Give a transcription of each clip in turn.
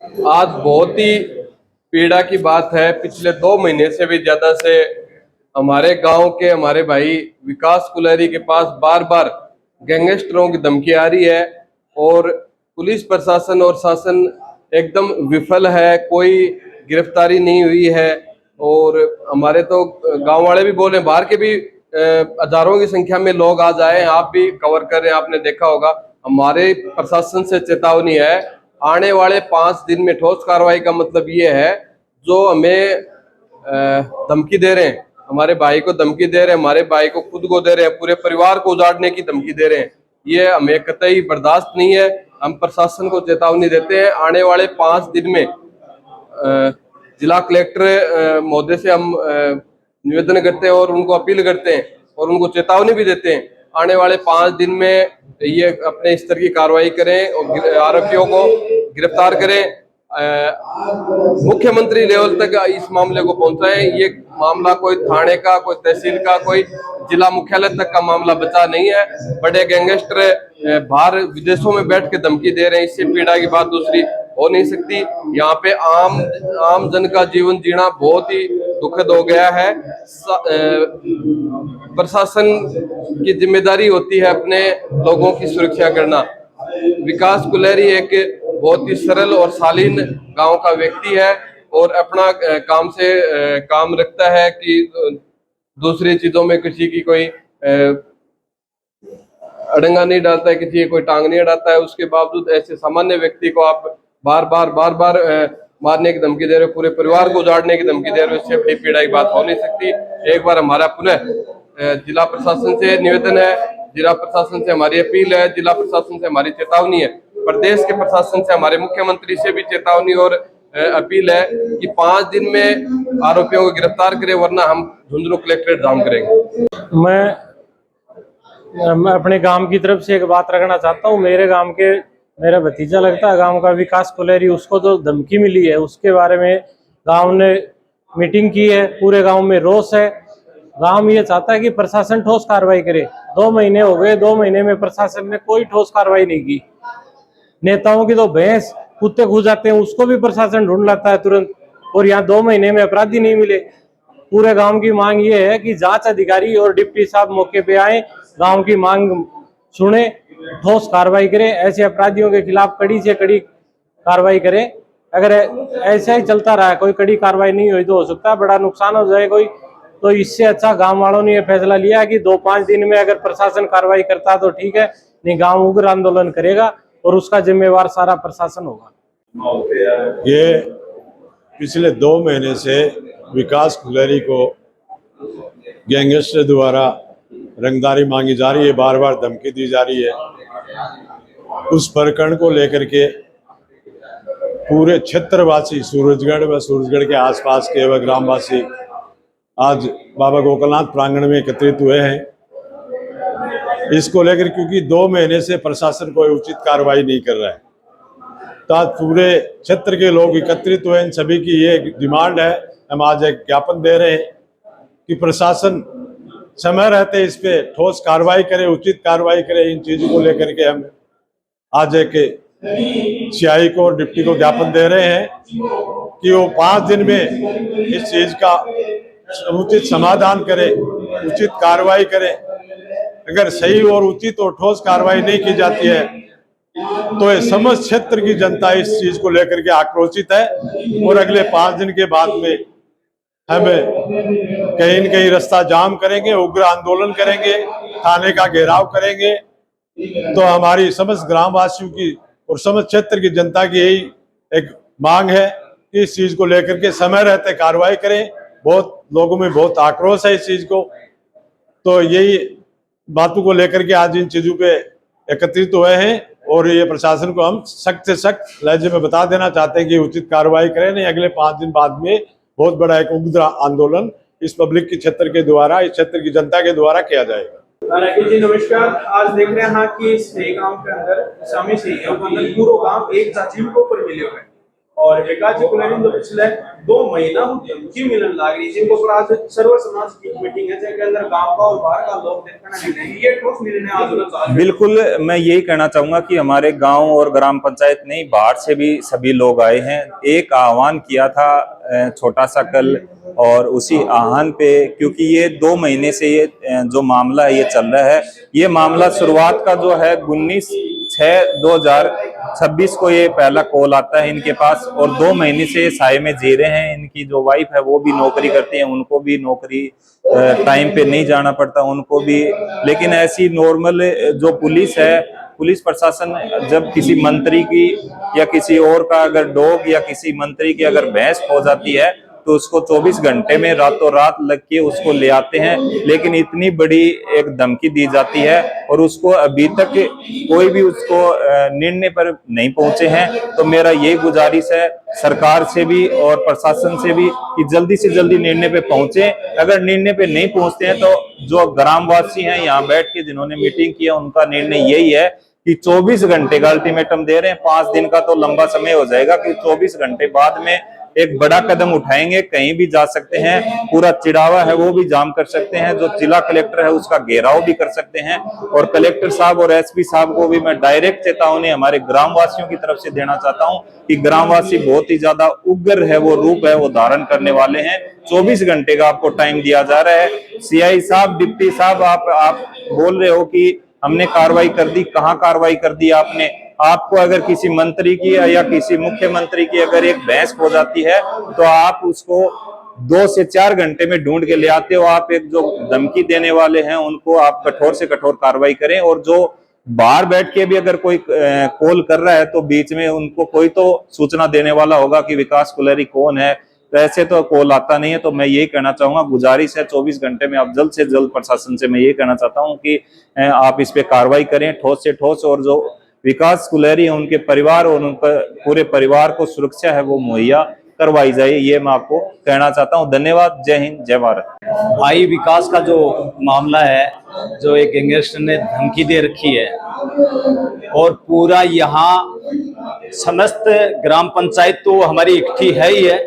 आज बहुत ही पीड़ा की बात है। पिछले 2 महीने से भी ज्यादा से हमारे गांव के हमारे भाई विकास कुलहरी के पास बार बार गैंगस्टरों की धमकी आ रही है और पुलिस प्रशासन और शासन एकदम विफल है। कोई गिरफ्तारी नहीं हुई है और हमारे तो गांव वाले भी बोले, बाहर के भी हजारों की संख्या में लोग आज आए हैं। आप भी कवर कर रहे हैं, आपने देखा होगा। हमारे प्रशासन से चेतावनी है, आने वाले 5 दिन में ठोस कार्रवाई का मतलब ये है, जो हमें धमकी दे रहे हैं, हमारे भाई को धमकी दे रहे हैं, हमारे भाई को खुद को दे रहे हैं, पूरे परिवार को उजाड़ने की धमकी दे रहे हैं, ये हमें कतई बर्दाश्त नहीं है। हम प्रशासन को चेतावनी देते हैं, आने वाले 5 दिन में जिला कलेक्टर महोदय से हम निवेदन करते हैं और उनको अपील करते हैं और उनको चेतावनी भी देते हैं, आने वाले 5 दिन में ये अपने स्तर की कार्रवाई करें और आरोपियों को गिरफ्तार करें। मुख्यमंत्री लेवल तक इस मामले को पहुंचाएं। ये मामला कोई थाने का, कोई तहसील का, कोई जिला मुख्यालय तक का मामला बचा नहीं है। बड़े गैंगस्टर बाहर विदेशों में बैठ के धमकी दे रहे हैं, इससे पीड़ा की बात दूसरी हो नहीं सकती। यहाँ पे आम जन का जीवन जीना बहुत ही दुखद हो गया है। प्रशासन की जिम्मेदारी होती है अपने लोगों की सुरक्षा करना। विकास कुलहरी एक बहुत ही सरल और शालीन गांव का व्यक्ति है और अपना काम से काम रखता है कि दूसरी चीजों में किसी की कोई अड़ंगा नहीं डालता है, किसी की कोई टांग नहीं अड़ाता है। उसके बावजूद ऐसे सामान्य व्यक्ति को आप बार बार मारने की धमकी दे रहे हो, पूरे परिवार को उजाड़ने की धमकी दे रहे हो, इससे बड़ी पीड़ा की बात हो नहीं सकती। एक बार हमारा पुनः जिला प्रशासन से निवेदन है, जिला प्रशासन से हमारी अपील है, जिला प्रशासन से हमारी चेतावनी है, प्रदेश के प्रशासन से हमारे मुख्यमंत्री से भी चेतावनी और अपील है कि 5 दिन में आरोपियों को गिरफ्तार करें, वरना हम झुंझुनू कलेक्ट्रेट जाम करेंगे। मैं अपने गांव की तरफ से एक बात रखना चाहता हूँ। मेरे गांव के मेरा भतीजा लगता है गांव का विकास कुलहरी, उसको जो धमकी मिली है उसके बारे में गांव ने मीटिंग की है। पूरे गांव में रोष है। गांव ये चाहता है कि प्रशासन ठोस कार्रवाई करे। 2 महीने हो गए, 2 महीने में प्रशासन ने कोई ठोस कार्रवाई नहीं की। नेताओं की तो भैंस कुत्ते खो जाते हैं, उसको भी प्रशासन ढूंढ लाता है तुरंत, और यहाँ 2 महीने में अपराधी नहीं मिले। पूरे गांव की मांग ये है कि जांच अधिकारी और डिप्टी साहब मौके पे आए, गांव की मांग सुने, ठोस कार्रवाई करें, ऐसे अपराधियों के खिलाफ कड़ी से कड़ी कार्रवाई करें। अगर ऐसा ही चलता रहा, कोई कड़ी कार्रवाई नहीं हुई, तो हो सकता है बड़ा नुकसान हो जाए कोई। तो इससे अच्छा गांव वालों ने यह फैसला लिया कि 2-5 दिन में अगर प्रशासन कार्रवाई करता तो ठीक है, नहीं गांव उग्र आंदोलन करेगा और उसका जिम्मेवार सारा प्रशासन होगा। ये पिछले 2 महीने से विकास कुलहरी को गैंगस्टर द्वारा रंगदारी मांगी जा रही है, बार बार धमकी दी जा रही है। उस प्रकरण को लेकर के पूरे क्षेत्रवासी, सूरजगढ़ व सूरजगढ़ के आसपास के व ग्रामवासी आज बाबा गोकलनाथ प्रांगण में एकत्रित हुए हैं। इसको लेकर क्योंकि 2 महीने से प्रशासन कोई उचित कार्रवाई नहीं कर रहा है, तो आज पूरे क्षेत्र के लोग एकत्रित हुए। इन सभी की ये डिमांड है, हम आज एक ज्ञापन दे रहे हैं कि प्रशासन समय रहते इस पे ठोस कार्रवाई करे, उचित कार्रवाई करे। इन चीजों को लेकर के हम आज एक सीआई को और डिप्टी को ज्ञापन दे रहे हैं कि वो 5 दिन में इस चीज का उचित समाधान करे, उचित कार्रवाई करे। अगर सही और उचित और ठोस कार्रवाई नहीं की जाती है तो ये समस्त क्षेत्र की जनता इस चीज को लेकर के आक्रोशित है और अगले 5 दिन के बाद में हम कहीं न कहीं रास्ता जाम करेंगे, उग्र आंदोलन करेंगे, थाने का घेराव करेंगे। तो हमारी समस्त ग्रामवासियों की और समस्त क्षेत्र की जनता की यही एक मांग है कि इस चीज को लेकर के समय रहते कार्रवाई करें। बहुत लोगों में बहुत आक्रोश है इस चीज को, तो यही बातों को लेकर के आज इन चीजों पे एकत्रित हुए हैं और ये प्रशासन को हम सख्त से सख्त लहजे में बता देना चाहते हैं कि उचित कार्रवाई करें, नहीं अगले 5 दिन बाद में बहुत बड़ा एक उग्र आंदोलन इस पब्लिक के क्षेत्र के द्वारा, इस क्षेत्र की जनता के द्वारा किया जाएगा। राकेश जी नमस्कार। आज देख रहे हैं कि इस गांव के अंदर स्वामी से पूरा गांव एक जीव के ऊपर मिले हुए हैं। और विकास जी कुलहरी जो पिछले 2 महीना धमकी मिलने लग रही जिनको पर आज सर्व समाज की मीटिंग है जिसके अंदर गांव का और बाहर का लोग देखना नहीं ये ठोस निर्णय आज बिल्कुल, मैं यही कहना चाहूंगा कि हमारे गांव और ग्राम पंचायत नहीं, बाहर से भी सभी लोग आए हैं। एक आह्वान किया था छोटा सा कल, और उसी आह्वान पे, क्योंकि ये 2 महीने से ये जो मामला है ये चल रहा है। ये मामला शुरुआत का जो है 19/6/2026 को ये पहला कॉल आता है इनके पास, और 2 महीने से ये साए में जी रहे हैं। इनकी जो वाइफ है वो भी नौकरी करती है, उनको भी नौकरी टाइम पे नहीं जाना पड़ता उनको भी। लेकिन ऐसी नॉर्मल जो पुलिस है, पुलिस प्रशासन जब किसी मंत्री की या किसी और का अगर डॉग या किसी मंत्री की अगर भैंस खो जाती है तो उसको 24 घंटे में रातों रात लग के उसको ले आते हैं। लेकिन इतनी बड़ी एक धमकी दी जाती है और उसको अभी तक कोई भी उसको निर्णय पर नहीं पहुंचे हैं। तो मेरा यही गुजारिश है सरकार से भी और प्रशासन से भी कि जल्दी से जल्दी निर्णय पे पहुंचे। अगर निर्णय पे नहीं पहुंचते हैं तो जो ग्रामवासी हैं यहाँ बैठ के जिन्होंने मीटिंग किया उनका निर्णय यही है कि 24 घंटे का अल्टीमेटम दे रहे हैं। 5 दिन का तो लंबा समय हो जाएगा कि 24 घंटे बाद में एक बड़ा कदम उठाएंगे, कहीं भी जा सकते हैं। पूरा चिड़ावा है वो भी जाम कर सकते हैं, जो जिला कलेक्टर है उसका घेराव भी कर सकते हैं। और कलेक्टर साहब और एसपी साहब को भी मैं डायरेक्ट चेतावनी हमारे ग्रामवासियों की तरफ से देना चाहता हूं कि ग्रामवासी बहुत ही ज्यादा उग्र है, वो रूप है वो धारण करने वाले हैं। 24 घंटे का आपको टाइम दिया जा रहा है। सीआई साहब, डिप्टी साहब, आप बोल रहे हो कि हमने कार्रवाई कर दी, कहाँ कार्रवाई कर दी आपने? आपको अगर किसी मंत्री की या किसी मुख्यमंत्री की अगर एक भैंस खो जाती है तो आप उसको 2 से 4 घंटे में ढूंढ के ले आते हो। आप एक जो धमकी देने वाले हैं उनको आप कठोर से कठोर कार्रवाई करें। और जो बाहर बैठ के भी अगर कोई कॉल कर रहा है तो बीच में उनको कोई तो सूचना देने वाला होगा कि विकास कुलहरी कौन है। तो ऐसे तो कॉल आता नहीं है। तो मैं यही कहना चाहूंगा, गुजारिश है 24 घंटे में आप जल्द से जल्द प्रशासन से मैं ये कहना चाहता हूँ कि आप इस पे कार्रवाई करें ठोस से ठोस, और जो विकास कुलहरी है उनके परिवार और उनका पूरे परिवार को सुरक्षा है वो मुहैया करवाई जाए। ये मैं आपको कहना चाहता हूँ। धन्यवाद। जय हिंद, जय भारत। भाई विकास का जो मामला है, जो एक गैंगस्टर ने धमकी दे रखी है और पूरा यहाँ समस्त ग्राम पंचायत तो हमारी इकट्ठी है ही है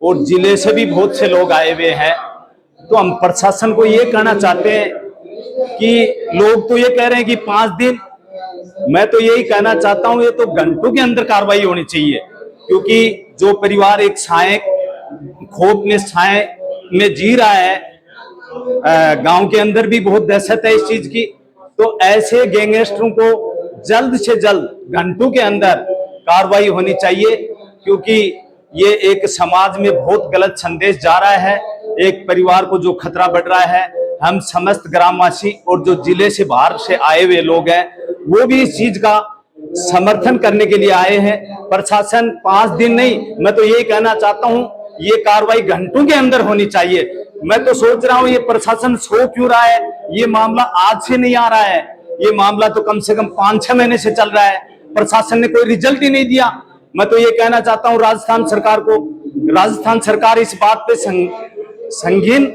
और जिले से भी बहुत से लोग आए हुए हैं। तो हम प्रशासन को ये कहना चाहते हैं कि लोग तो ये कह रहे हैं कि 5 दिन, मैं तो यही कहना चाहता हूं ये तो घंटों के अंदर कार्रवाई होनी चाहिए। क्योंकि जो परिवार एक छाए खोप में छाए में जी रहा है, गांव के अंदर भी बहुत दहशत है इस चीज की। तो ऐसे गैंगस्टरों को जल्द से जल्द घंटों के अंदर कार्रवाई होनी चाहिए, क्योंकि ये एक समाज में बहुत गलत संदेश जा रहा है। एक परिवार को जो खतरा बढ़ रहा है, हम समस्त ग्रामवासी और जो जिले से बाहर से आए हुए लोग हैं वो भी इस चीज का समर्थन करने के लिए आए हैं। प्रशासन 5 दिन नहीं, मैं तो यही कहना चाहता हूं ये कार्रवाई घंटों के अंदर होनी चाहिए। मैं तो सोच रहा हूं ये प्रशासन सो क्यों रहा है? ये मामला आज से नहीं आ रहा है, ये मामला तो कम से कम 5-6 महीने से चल रहा है। प्रशासन ने कोई रिजल्ट ही नहीं दिया। मैं तो ये कहना चाहता हूं राजस्थान सरकार को, राजस्थान सरकार इस बात पे संगीन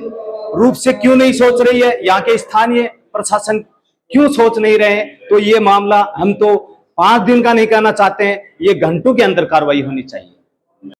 रूप से क्यों नहीं सोच रही है, यहाँ के स्थानीय प्रशासन क्यों सोच नहीं रहे हैं? तो ये मामला हम तो 5 दिन का नहीं कहना चाहते हैं, ये घंटों के अंदर कार्रवाई होनी चाहिए।